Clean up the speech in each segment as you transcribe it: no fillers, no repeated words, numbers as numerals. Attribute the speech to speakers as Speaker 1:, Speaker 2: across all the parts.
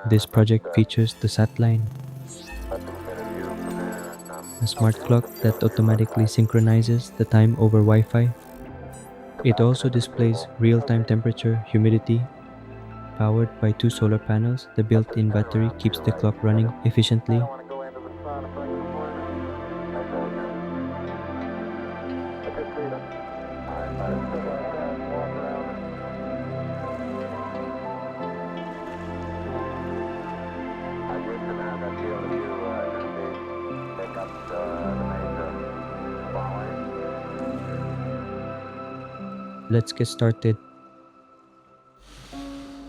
Speaker 1: This project features the sat line, a smart clock that automatically synchronizes the time over Wi-Fi. It also displays real-time temperature, humidity. Powered by 2 solar panels, the built-in battery keeps the clock running efficiently. Let's get started.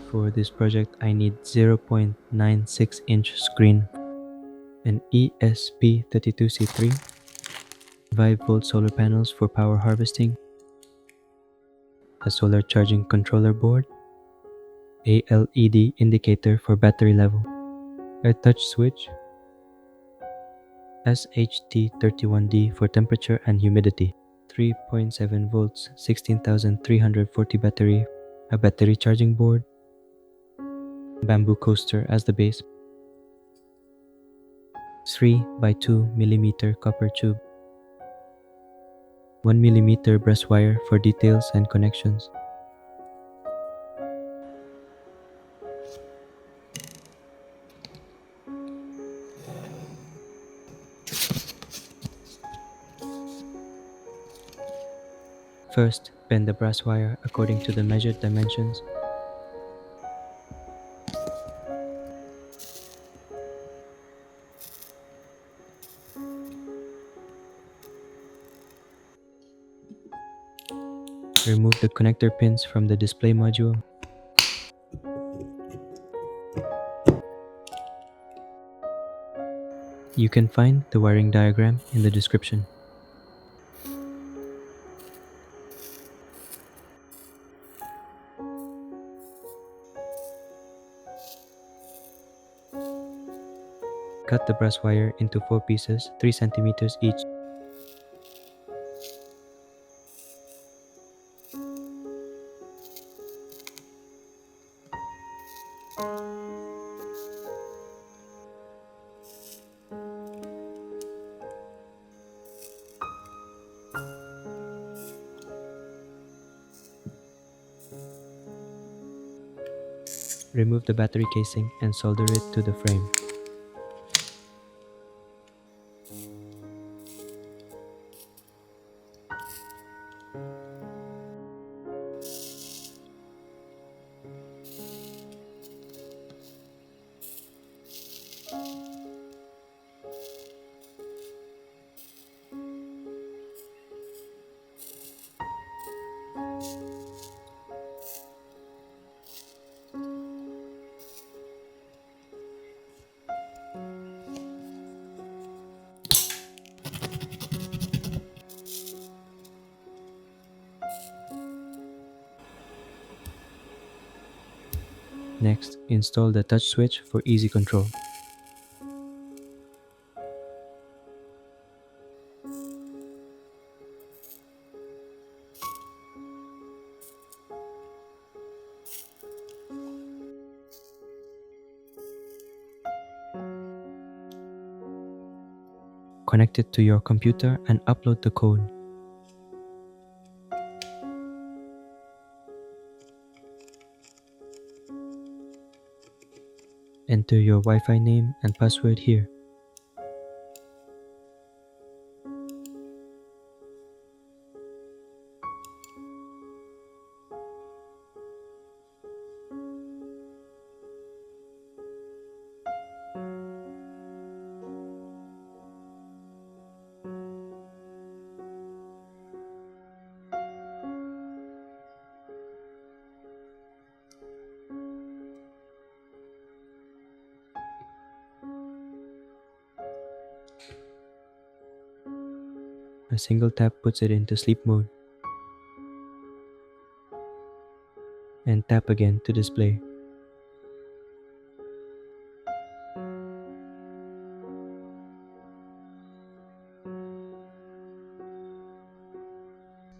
Speaker 1: For this project, I need 0.96-inch screen, an ESP32C3, 5-volt solar panels for power harvesting, a solar charging controller board, a LED indicator for battery level, a touch switch, SHT31D for temperature and humidity, 3.7 volts, 16,340 battery, a battery charging board, bamboo coaster as the base, 3 by 2 mm copper tube, 1 mm brass wire for details and connections. First, bend the brass wire according to the measured dimensions. Remove the connector pins from the display module. You can find the wiring diagram in the description. Cut the brass wire into 4 pieces, 3 cm each. Remove the battery casing and solder it to the frame. Next, install the touch switch for easy control. Connect it to your computer and upload the code. Enter your Wi-Fi name and password here. A single tap puts it into sleep mode. And tap again to display.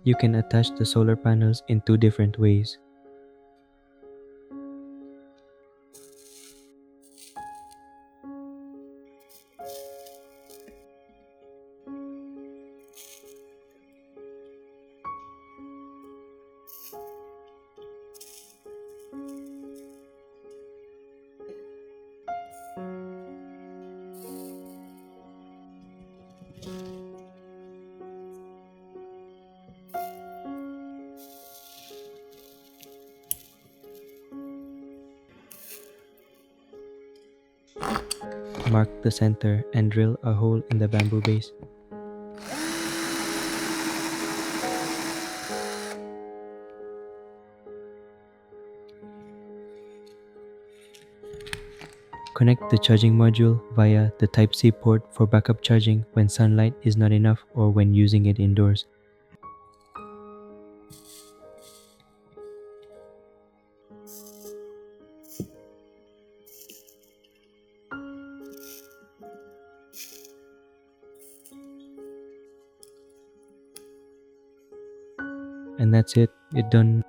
Speaker 1: You can attach the solar panels in 2 different ways. Mark the center and drill a hole in the bamboo base. Connect the charging module via the Type-C port for backup charging when sunlight is not enough or when using it indoors. And that's it, it's done.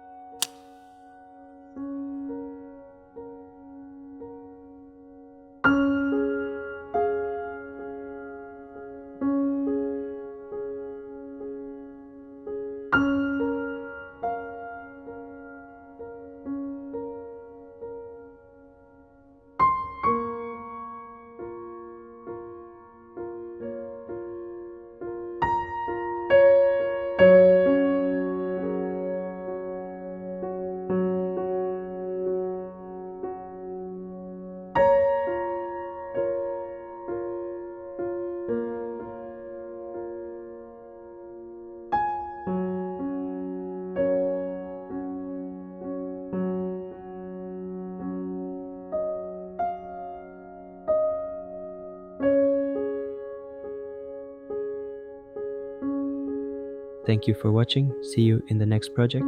Speaker 1: Thank you for watching. See you in the next project.